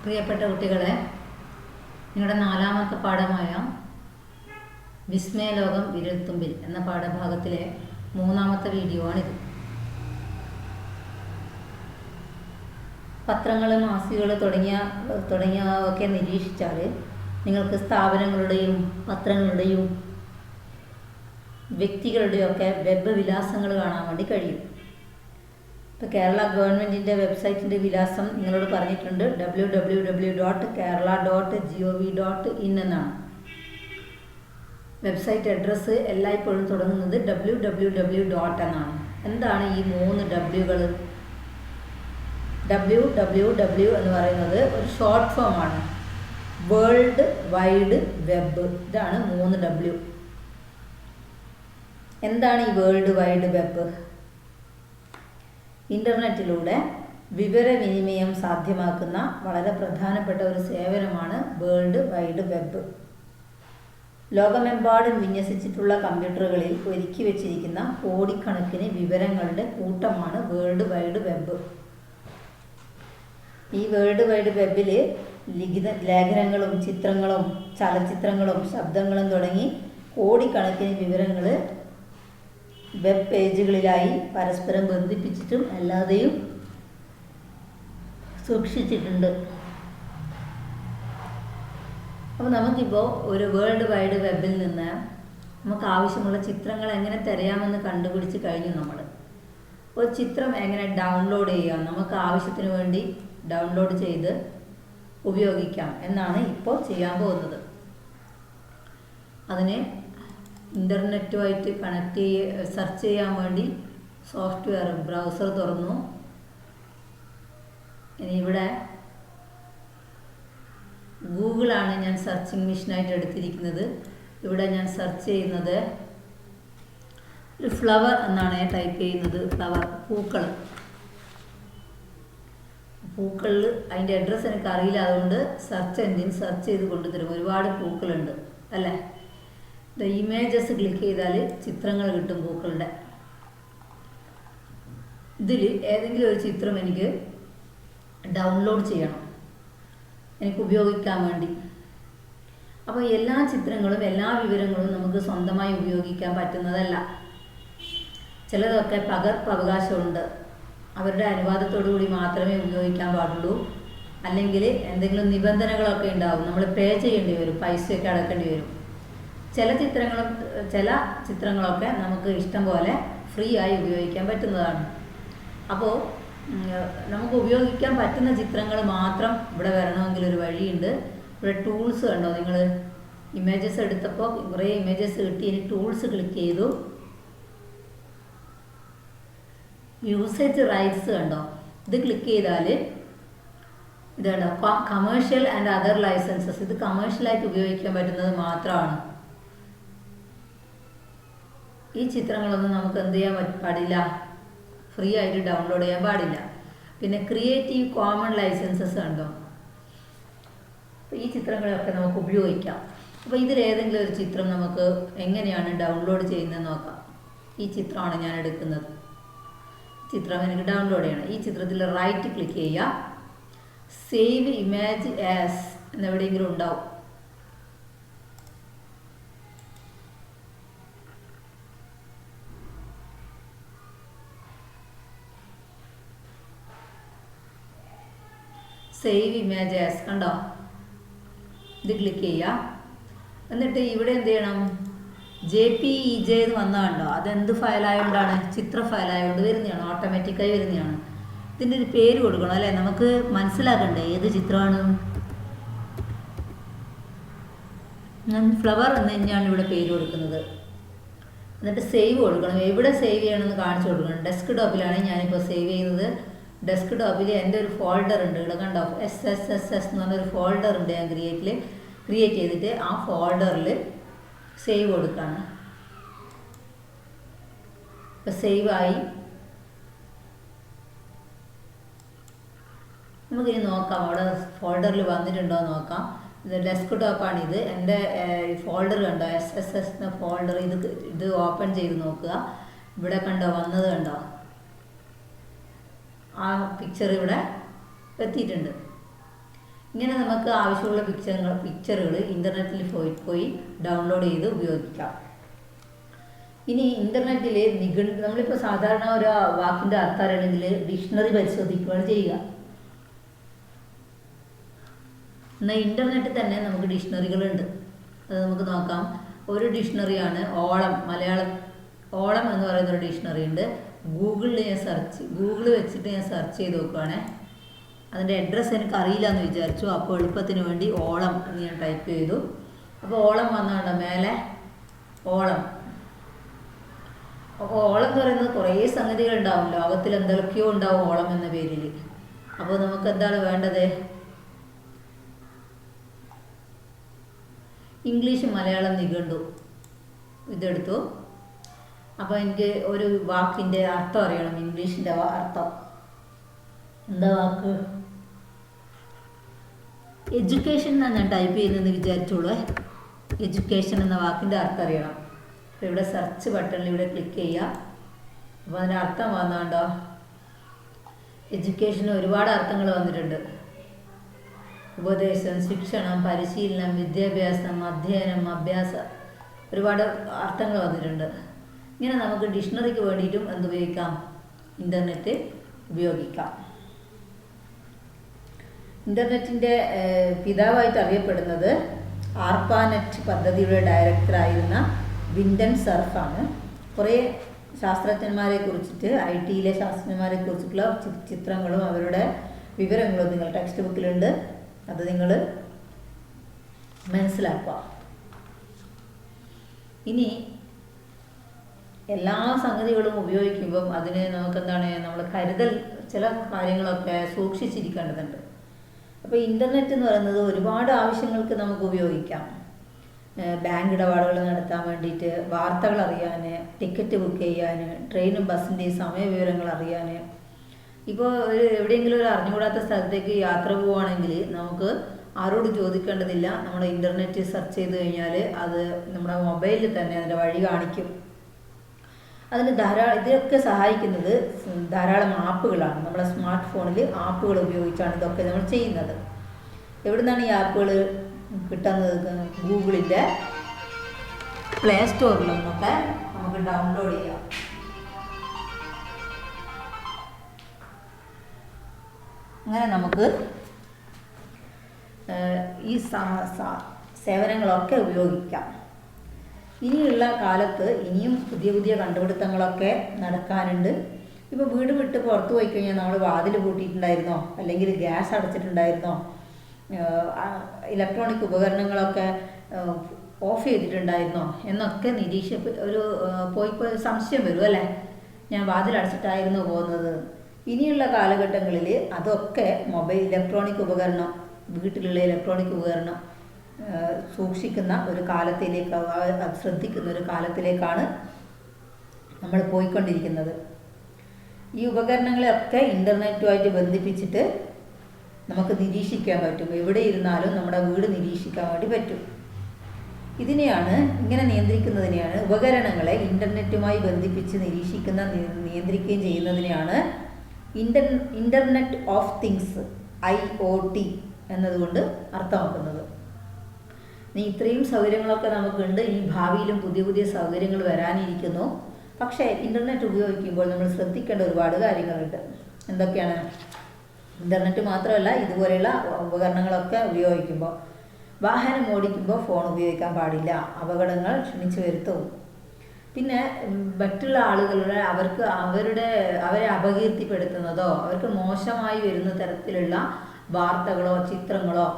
പ്രിയപ്പെട്ട കുട്ടികളെ, നിങ്ങളുടെ നാലാമത്തെ പാഠമായ വിസ്മയലോകം വിരൽത്തുമ്പിൽ എന്ന പാഠഭാഗത്തിലെ മൂന്നാമത്തെ വീഡിയോ ആണിത്. പത്രങ്ങൾ, മാസികകൾ തുടങ്ങിയവയൊക്കെ നിരീക്ഷിച്ചാൽ നിങ്ങൾക്ക് സ്ഥാപനങ്ങളുടെയും പത്രങ്ങളുടെയും വ്യക്തികളുടെയൊക്കെ വെബ് വിലാസങ്ങൾ കാണാൻ വേണ്ടി കഴിയും. ഇപ്പോൾ കേരള ഗവൺമെൻറ്റിൻ്റെ വെബ്സൈറ്റിൻ്റെ വിലാസം നിങ്ങളോട് പറഞ്ഞിട്ടുണ്ട്. www.kerala.gov.in എന്നാണ്. വെബ്സൈറ്റ് അഡ്രസ്സ് എല്ലായ്പ്പോഴും തുടങ്ങുന്നത് www. എന്നാണ്. എന്താണ് ഈ 3 ഡബ്ല്യുകൾ? www എന്ന് പറയുന്നത് ഒരു ഷോർട്ട് ഫോം ആണ്. World wide web. ഇതാണ് 3 ഡബ്ല്യു. എന്താണ് ഈ വേൾഡ് വൈഡ് വെബ്? ഇൻ്റർനെറ്റിലൂടെ വിവരവിനിമയം സാധ്യമാക്കുന്ന വളരെ പ്രധാനപ്പെട്ട ഒരു സേവനമാണ് വേൾഡ് വൈഡ് വെബ്. ലോകമെമ്പാടും വിന്യസിച്ചിട്ടുള്ള കമ്പ്യൂട്ടറുകളിൽ ഒരുക്കി വെച്ചിരിക്കുന്ന കോടിക്കണക്കിന് വിവരങ്ങളുടെ കൂട്ടമാണ് വേൾഡ് വൈഡ് വെബ്. ഈ വേൾഡ് വൈഡ് വെബിൽ ലേഖനങ്ങളും ചിത്രങ്ങളും ചലച്ചിത്രങ്ങളും ശബ്ദങ്ങളും തുടങ്ങി കോടിക്കണക്കിന് വിവരങ്ങൾ വെബ് പേജുകളിലായി പരസ്പരം ബന്ധിപ്പിച്ചിട്ടും അല്ലാതെയും സൂക്ഷിച്ചിട്ടുണ്ട്. അപ്പോൾ നമുക്കിപ്പോൾ ഒരു വേൾഡ് വൈഡ് വെബിൽ നിന്ന് നമുക്ക് ആവശ്യമുള്ള ചിത്രങ്ങൾ എങ്ങനെ തിരയാമെന്ന് കണ്ടുപിടിച്ച് കഴിഞ്ഞു. നമ്മൾ ഒരു ചിത്രം എങ്ങനെ ഡൗൺലോഡ് ചെയ്യാം, നമുക്ക് ആവശ്യത്തിന് വേണ്ടി ഡൗൺലോഡ് ചെയ്ത് ഉപയോഗിക്കാം എന്നാണ് ഇപ്പോൾ ചെയ്യാൻ പോകുന്നത്. അതിന് ഇൻ്റർനെറ്റുമായിട്ട് സെർച്ച് ചെയ്യാൻ വേണ്ടി സോഫ്റ്റ്വെയർ ബ്രൗസർ തുറന്നു. ഇനി ഇവിടെ ഗൂഗിളാണ് ഞാൻ സെർച്ചിങ് മെഷീനായിട്ട് എടുത്തിരിക്കുന്നത്. ഇവിടെ ഞാൻ സെർച്ച് ചെയ്യുന്നത് ഒരു ഫ്ലവർ എന്നാണ് ടൈപ്പ് ചെയ്യുന്നത്. ഫ്ലവർ, പൂക്കൾ. പൂക്കളിൽ അതിൻ്റെ അഡ്രസ്സ് എനിക്ക് അറിയില്ല, അതുകൊണ്ട് സെർച്ച് എൻജിൻ സെർച്ച് ചെയ്ത് കൊണ്ടുതരും. ഒരുപാട് പൂക്കളുണ്ട് അല്ലേ? ഇമേജസ് ക്ലിക്ക് ചെയ്താൽ ചിത്രങ്ങൾ കിട്ടും പൂക്കളുടെ. ഇതിൽ ഏതെങ്കിലും ഒരു ചിത്രം എനിക്ക് ഡൗൺലോഡ് ചെയ്യണം, എനിക്ക് ഉപയോഗിക്കാൻ വേണ്ടി. അപ്പോൾ എല്ലാ ചിത്രങ്ങളും എല്ലാ വിവരങ്ങളും നമുക്ക് സ്വന്തമായി ഉപയോഗിക്കാൻ പറ്റുന്നതല്ല. ചിലതൊക്കെ പകർപ്പവകാശമുണ്ട്, അവരുടെ അനുവാദത്തോടു കൂടി മാത്രമേ ഉപയോഗിക്കാൻ പാടുള്ളൂ. അല്ലെങ്കിൽ എന്തെങ്കിലും നിബന്ധനകളൊക്കെ ഉണ്ടാവും, നമ്മൾ പേ ചെയ്യേണ്ടി വരും, പൈസയൊക്കെ അടക്കേണ്ടി വരും. ചില ചിത്രങ്ങളൊക്കെ നമുക്ക് ഇഷ്ടം പോലെ ഫ്രീ ആയി ഉപയോഗിക്കാൻ പറ്റുന്നതാണ്. അപ്പോൾ നമുക്ക് ഉപയോഗിക്കാൻ പറ്റുന്ന ചിത്രങ്ങൾ മാത്രം ഇവിടെ വരണമെങ്കിൽ ഒരു വഴിയുണ്ട്. ഇവിടെ ടൂൾസ് കണ്ടോ നിങ്ങൾ? ഇമേജസ് എടുത്തപ്പോൾ കുറേ ഇമേജസ് കിട്ടി. ഇനി ടൂൾസ് ക്ലിക്ക് ചെയ്തു. യൂസേജ് റൈറ്റ്സ് കണ്ടോ? ഇത് ക്ലിക്ക് ചെയ്താൽ ഇതുണ്ടോ, കമേഴ്ഷ്യൽ ആൻഡ് അതർ ലൈസൻസസ്. ഇത് കമേഴ്ഷ്യലായിട്ട് ഉപയോഗിക്കാൻ പറ്റുന്നത് മാത്രമാണ്. ഈ ചിത്രങ്ങളൊന്നും നമുക്ക് എന്ത് ചെയ്യാൻ പാടില്ല, ഫ്രീ ആയിട്ട് ഡൗൺലോഡ് ചെയ്യാൻ പാടില്ല. പിന്നെ ക്രിയേറ്റീവ് കോമൺ ലൈസൻസസ് ഉണ്ടോ? ഈ ചിത്രങ്ങളൊക്കെ നമുക്ക് ഉപയോഗിക്കാം. അപ്പോൾ ഇതിലേതെങ്കിലും ഒരു ചിത്രം നമുക്ക് എങ്ങനെയാണ് ഡൗൺലോഡ് ചെയ്യുന്നത് നോക്കാം. ഈ ചിത്രമാണ് ഞാൻ എടുക്കുന്നത്. ചിത്രം എനിക്ക് ഡൗൺലോഡ് ചെയ്യണം. ഈ ചിത്രത്തിൽ റൈറ്റ് ക്ലിക്ക് ചെയ്യുക. സേവ് ഇമേജ് ആസ് എന്നെവിടെയെങ്കിലും ഉണ്ടാവും. സേവ് ഇമേജ് ആസ് കണ്ടോ? ഇത് ക്ലിക്ക് ചെയ്യുക. എന്നിട്ട് ഇവിടെ എന്ത് ചെയ്യണം? JPEG എന്ന് വന്നതുണ്ടോ? അതെന്ത് ഫയലായതുകൊണ്ടാണ്? ചിത്ര ഫയലായതുകൊണ്ട് വരുന്നതാണ്, ഓട്ടോമാറ്റിക്കായി വരുന്നതാണ്. ഇതിൻ്റെ ഒരു പേര് കൊടുക്കണം അല്ലേ? നമുക്ക് മനസ്സിലാക്കണ്ടേ ഏത് ചിത്രമാണ്? ഞാൻ ഫ്ലവർ എന്ന് തന്നെയാണ് ഇവിടെ പേര് കൊടുക്കുന്നത്. എന്നിട്ട് സേവ് കൊടുക്കണം. എവിടെ സേവ് ചെയ്യണമെന്ന് കാണിച്ചു കൊടുക്കണം. ഡെസ്ക് ടോപ്പിലാണ് ഞാനിപ്പോൾ സേവ് ചെയ്യുന്നത്. ഡെസ്ക് ടോപ്പിൽ എൻ്റെ ഒരു ഫോൾഡർ ഉണ്ട്. ഇവിടെ കണ്ടോ? SSSS എന്ന് പറഞ്ഞൊരു ഫോൾഡർ ഉണ്ട്. ഞാൻ ക്രിയേറ്റ് ചെയ്തിട്ട് ആ ഫോൾഡറിൽ സേവ് കൊടുക്കുകയാണ്. ഇപ്പോൾ സേവായി. നമുക്കിനി നോക്കാം അവിടെ ഫോൾഡറിൽ വന്നിട്ടുണ്ടോ എന്ന് നോക്കാം. ഇത് ഡെസ്ക് ടോപ്പാണിത്. എൻ്റെ ഫോൾഡർ കണ്ടോ? SSS എന്ന ഫോൾഡർ. ഇത് ഓപ്പൺ ചെയ്ത് നോക്കുക. ഇവിടെ കണ്ടോ വന്നത് കണ്ടോ? ആ പിക്ചർ ഇവിടെ എത്തിയിട്ടുണ്ട്. ഇങ്ങനെ നമുക്ക് ആവശ്യമുള്ള പിക്ചറുകൾ ഇൻ്റർനെറ്റിൽ പോയി ഡൗൺലോഡ് ചെയ്ത് ഉപയോഗിക്കാം. ഇനി ഇൻ്റർനെറ്റിൽ നമ്മളിപ്പോൾ സാധാരണ ഒരു വാക്കിൻ്റെ അർത്ഥം അറിയണമെങ്കിൽ ഡിക്ഷണറി പരിശോധിക്കുകയാണ് ചെയ്യുക. എന്നാൽ ഇൻ്റർനെറ്റിൽ തന്നെ നമുക്ക് ഡിക്ഷണറികളുണ്ട്. അത് നമുക്ക് നോക്കാം. ഒരു ഡിക്ഷണറിയാണ് ഓളം. ഓളം എന്ന് പറയുന്ന ഒരു ഡിക്ഷണറി ഉണ്ട്. ഗൂഗിൾ വെച്ചിട്ട് ഞാൻ സെർച്ച് ചെയ്ത് നോക്കുകയാണേ. അതിൻ്റെ അഡ്രസ്സ് എനിക്ക് അറിയില്ല എന്ന് വിചാരിച്ചു. അപ്പോൾ എളുപ്പത്തിന് വേണ്ടി ഓളം എന്ന് ഞാൻ ടൈപ്പ് ചെയ്തു. അപ്പോൾ ഓളം വന്നാണ്ട് മേലെ ഓളം. അപ്പോൾ ഓളം എന്ന് പറയുന്നത് കുറേ സംഗതികൾ ഉണ്ടാവും. ലോകത്തിൽ എന്തൊക്കെയോ ഉണ്ടാവും ഓളം എന്ന പേരിൽ. അപ്പോൾ നമുക്ക് എന്താണ് വേണ്ടത്? ഇംഗ്ലീഷ് മലയാളം നിഘണ്ടു ഇതെടുത്തു. അപ്പോൾ എനിക്ക് ഒരു വാക്കിൻ്റെ അർത്ഥം അറിയണം. ഇംഗ്ലീഷിൻ്റെ അർത്ഥം എന്താ വാക്ക്? എഡ്യൂക്കേഷൻ എന്നാണ് ഞാൻ ടൈപ്പ് ചെയ്യുന്നതെന്ന് വിചാരിച്ചോളൂ. എഡ്യൂക്കേഷൻ എന്ന വാക്കിൻ്റെ അർത്ഥം അറിയണം. അപ്പോൾ ഇവിടെ സെർച്ച് ബട്ടണിൽ ഇവിടെ ക്ലിക്ക് ചെയ്യുക. അപ്പോൾ അതിൻ്റെ അർത്ഥം വന്നാണ്ടോ? എഡ്യൂക്കേഷന് ഒരുപാട് അർത്ഥങ്ങൾ വന്നിട്ടുണ്ട്. ഉപദേശം, ശിക്ഷണം, പരിശീലനം, വിദ്യാഭ്യാസം, അധ്യയനം, അഭ്യാസം, ഒരുപാട് അർത്ഥങ്ങൾ വന്നിട്ടുണ്ട്. ഇങ്ങനെ നമുക്ക് ഡിക്ഷണറിക്ക് വേണ്ടിയിട്ടും എന്തുപയോഗിക്കാം? ഇൻ്റർനെറ്റ് ഉപയോഗിക്കാം. ഇൻ്റർനെറ്റിൻ്റെ പിതാവായിട്ട് അറിയപ്പെടുന്നത് ആർപ്പാനെറ്റ് പദ്ധതിയുടെ ഡയറക്ടറായിരുന്ന വിൻഡൻ സർഫാണ്. കുറേ ശാസ്ത്രജ്ഞന്മാരെ കുറിച്ചിട്ട്, IT-യിലെ ശാസ്ത്രജ്ഞന്മാരെ കുറിച്ചിട്ടുള്ള ചിത്രങ്ങളും അവരുടെ വിവരങ്ങളും നിങ്ങൾ ടെക്സ്റ്റ് ബുക്കിലുണ്ട്. അത് നിങ്ങൾ മനസ്സിലാക്കുക. ഇനി എല്ലാ സംഗതികളും ഉപയോഗിക്കുമ്പം അതിന് നമുക്കെന്താണ്, നമ്മൾ ചില കാര്യങ്ങളൊക്കെ സൂക്ഷിച്ചിരിക്കേണ്ടതുണ്ട്. അപ്പോൾ ഇൻ്റർനെറ്റ് എന്ന് പറയുന്നത് ഒരുപാട് ആവശ്യങ്ങൾക്ക് നമുക്ക് ഉപയോഗിക്കാം. ബാങ്ക് ഇടപാടുകൾ നടത്താൻ വേണ്ടിയിട്ട്, വാർത്തകൾ അറിയാൻ, ടിക്കറ്റ് ബുക്ക് ചെയ്യാൻ, ട്രെയിനും ബസ്സിൻ്റെയും സമയവിവരങ്ങൾ അറിയാൻ. ഇപ്പോൾ എവിടെയെങ്കിലും ഒരു അറിഞ്ഞുകൂടാത്ത സ്ഥലത്തേക്ക് യാത്ര പോവുകയാണെങ്കിൽ നമുക്ക് ആരോട് ചോദിക്കേണ്ടതില്ല. നമ്മുടെ ഇൻ്റർനെറ്റ് സെർച്ച് ചെയ്ത് കഴിഞ്ഞാൽ അത് നമ്മുടെ മൊബൈലിൽ തന്നെ അതിൻ്റെ വഴി കാണിക്കും. അതിന് ഇതിനൊക്കെ സഹായിക്കുന്നത് ധാരാളം ആപ്പുകളാണ്. നമ്മുടെ സ്മാർട്ട് ഫോണിൽ ആപ്പുകൾ ഉപയോഗിച്ചാണ് ഇതൊക്കെ നമ്മൾ ചെയ്യുന്നത്. എവിടെ നിന്നാണ് ഈ ആപ്പുകൾ കിട്ടുന്നത്? ഗൂഗിളിൻ്റെ പ്ലേ സ്റ്റോറിൽ നിന്നൊക്കെ നമുക്ക് ഡൗൺലോഡ് ചെയ്യാം. അങ്ങനെ നമുക്ക് ഈ സേവനങ്ങളൊക്കെ ഉപയോഗിക്കാം. ഇനിയുള്ള കാലത്ത് ഇനിയും പുതിയ പുതിയ കണ്ടുപിടുത്തങ്ങളൊക്കെ നടക്കാനുണ്ട്. ഇപ്പോൾ വീട് വിട്ട് പുറത്ത് പോയി കഴിഞ്ഞാൽ നമ്മൾ വാതിൽ പൂട്ടിയിട്ടുണ്ടായിരുന്നോ, അല്ലെങ്കിൽ ഗ്യാസ് അടച്ചിട്ടുണ്ടായിരുന്നോ, ഇലക്ട്രോണിക് ഉപകരണങ്ങളൊക്കെ ഓഫ് ചെയ്തിട്ടുണ്ടായിരുന്നോ എന്നൊക്കെ പോയി സംശയം വരും അല്ലേ? ഞാൻ വാതിൽ അടച്ചിട്ടായിരുന്നു പോകുന്നത്. ഇനിയുള്ള കാലഘട്ടങ്ങളിൽ അതൊക്കെ വീട്ടിലുള്ള ഇലക്ട്രോണിക് ഉപകരണം സൂക്ഷിക്കുന്ന ഒരു കാലത്തിലേക്ക്, ശ്രദ്ധിക്കുന്ന ഒരു കാലത്തിലേക്കാണ് നമ്മൾ പോയിക്കൊണ്ടിരിക്കുന്നത്. ഈ ഉപകരണങ്ങളെയൊക്കെ ഇൻ്റർനെറ്റുമായിട്ട് ബന്ധിപ്പിച്ചിട്ട് നമുക്ക് നിരീക്ഷിക്കാൻ പറ്റും. എവിടെ ഇരുന്നാലും നമ്മുടെ വീട് നിരീക്ഷിക്കാൻ വേണ്ടി പറ്റും. ഇങ്ങനെ നിയന്ത്രിക്കുന്നതിനെയാണ്, ഉപകരണങ്ങളെ ഇൻ്റർനെറ്റുമായി ബന്ധിപ്പിച്ച് നിയന്ത്രിക്കുകയും ചെയ്യുന്നതിനെയാണ് ഇൻ്റർനെറ്റ് ഓഫ് തിങ്സ്, IoT എന്നതുകൊണ്ട് അർത്ഥമാക്കുന്നത്. ഇത്രയും സൗകര്യങ്ങളൊക്കെ നമുക്കുണ്ട്. ഇനി ഭാവിയിലും പുതിയ പുതിയ സൗകര്യങ്ങൾ വരാനിരിക്കുന്നു. പക്ഷേ ഇൻ്റർനെറ്റ് ഉപയോഗിക്കുമ്പോൾ നമ്മൾ ശ്രദ്ധിക്കേണ്ട ഒരുപാട് കാര്യങ്ങളുണ്ട്. എന്തൊക്കെയാണ്? ഇൻ്റർനെറ്റ് മാത്രമല്ല, ഇതുപോലെയുള്ള ഉപകരണങ്ങളൊക്കെ ഉപയോഗിക്കുമ്പോൾ, വാഹനം ഓടിക്കുമ്പോൾ ഫോൺ ഉപയോഗിക്കാൻ പാടില്ല. അപകടങ്ങൾ ക്ഷണിച്ചു വരുത്തും. പിന്നെ മറ്റുള്ള ആളുകളുടെ അവരെ അപകീർത്തിപ്പെടുത്തുന്നതോ അവർക്ക് മോശമായി വരുന്ന തരത്തിലുള്ള വാർത്തകളോ ചിത്രങ്ങളോ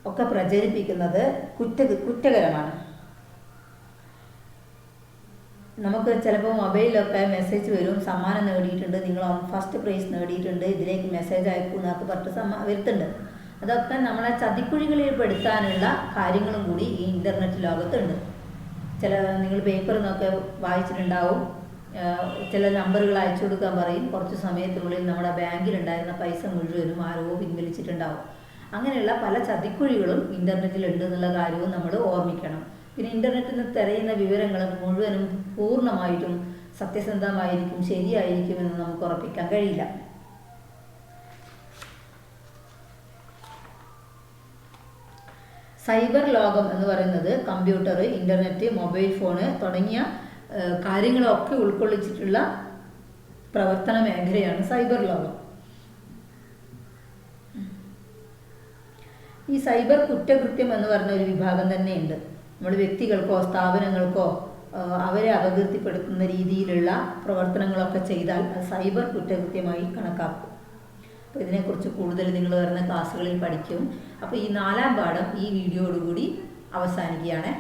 ഒക്കെ പ്രചരിപ്പിക്കുന്നത് കുറ്റകരമാണ്. നമുക്ക് ചിലപ്പോൾ മൊബൈലിലൊക്കെ മെസ്സേജ് വരും, സമ്മാനം നേടിയിട്ടുണ്ട്, നിങ്ങൾ ഫസ്റ്റ് പ്രൈസ് നേടിയിട്ടുണ്ട്, ഇതിലേക്ക് മെസ്സേജ് അയക്കൂ എന്നൊക്കെ പറഞ്ഞിട്ട് വരുത്തുന്നുണ്ട്. അതൊക്കെ നമ്മളെ ചതിക്കുഴികളിൽ പെടുത്താനുള്ള കാര്യങ്ങളും കൂടി ഈ ഇൻ്റർനെറ്റ് ലോകത്തുണ്ട്. നിങ്ങൾ പേപ്പറിൽ നിന്നൊക്കെ വായിച്ചിട്ടുണ്ടാവും. ചില നമ്പറുകൾ അയച്ചു കൊടുക്കാൻ പറയും. കുറച്ച് സമയത്തിനുള്ളിൽ നമ്മുടെ ബാങ്കിലുണ്ടായിരുന്ന പൈസ മുഴുവനും ആരോ പിൻവലിച്ചിട്ടുണ്ടാവും. അങ്ങനെയുള്ള പല ചതിക്കുഴികളും ഇൻ്റർനെറ്റിലുണ്ട് എന്നുള്ള കാര്യവും നമ്മൾ ഓർമ്മിക്കണം. പിന്നെ ഇൻ്റർനെറ്റിൽ നിന്ന് തിരയുന്ന വിവരങ്ങൾ മുഴുവനും പൂർണ്ണമായിട്ടും സത്യസന്ധമായിരിക്കും, ശരിയായിരിക്കുമെന്ന് നമുക്ക് ഉറപ്പിക്കാൻ കഴിയില്ല. സൈബർ ലോകം എന്ന് പറയുന്നത് കമ്പ്യൂട്ടർ, ഇൻ്റർനെറ്റ്, മൊബൈൽ ഫോണ് തുടങ്ങിയ കാര്യങ്ങളൊക്കെ ഉൾക്കൊള്ളിച്ചിട്ടുള്ള പ്രവർത്തന മേഖലയാണ് സൈബർ ലോകം. ഈ സൈബർ കുറ്റകൃത്യം എന്ന് പറഞ്ഞ ഒരു വിഭാഗം തന്നെയുണ്ട്. നമ്മൾ വ്യക്തികൾക്കോ സ്ഥാപനങ്ങൾക്കോ അവരെ അപകീർത്തിപ്പെടുത്തുന്ന രീതിയിലുള്ള പ്രവർത്തനങ്ങളൊക്കെ ചെയ്താൽ അത് സൈബർ കുറ്റകൃത്യമായി കണക്കാക്കും. അപ്പോൾ ഇതിനെക്കുറിച്ച് കൂടുതൽ നിങ്ങൾ വരുന്ന ക്ലാസ്സുകളിൽ പഠിക്കും. അപ്പോൾ ഈ 4ാം പാഠം ഈ വീഡിയോയോടുകൂടി അവസാനിക്കുകയാണ്.